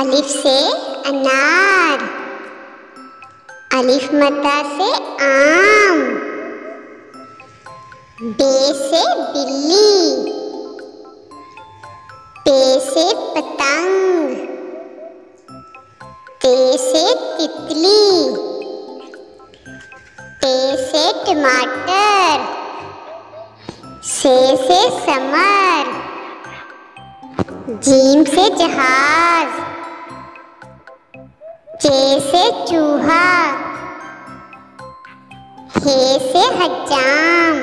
अलिफ से अनार, अलिफ मद्दा से आम, बे से बिल्ली, पे से पतंग, ते से तितली, टे से टमाटर, से समर, जीम से जहाज, चे से चूहा, हे से हज्जाम,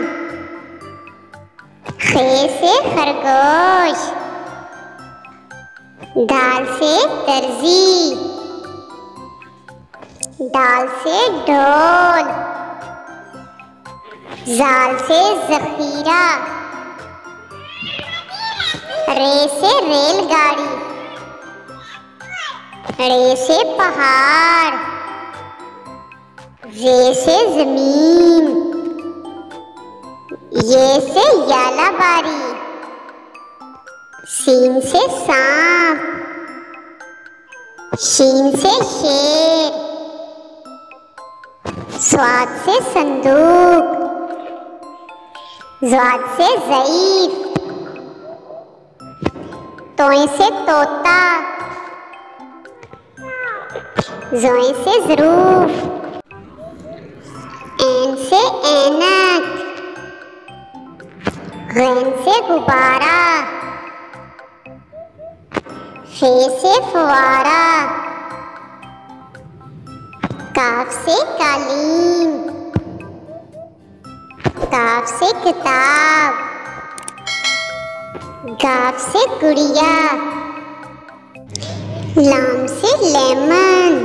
खे से खरगोश, दाल से दर्जी, दाल से ढोल, जाल से जखीरा, रे से रेलगाड़ी, रे से पहाड़, रे से जमीन, ये से यालाबारी, सीन से सांप, शीन से शेर, स्वाद से संदूक, ज़ाद से ज़ईफ, तोय से तोता, ज़ोय से ज़रूफ, ऐन से ऐनक, गैन से गुब्बारा, फे से फवारा, काफ से कालीन, काफ से किताब, गाफ से गुड़िया, लाम से लेमन,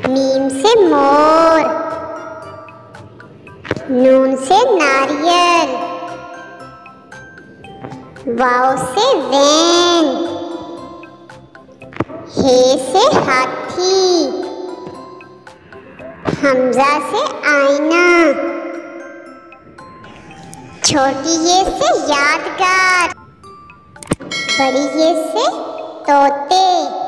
मीम से मोर, नून से नारियल, वाव से वैन, हे से हाथी, हमजा से आईना, छोटी ये से यादगार, बड़ी ये से तोते।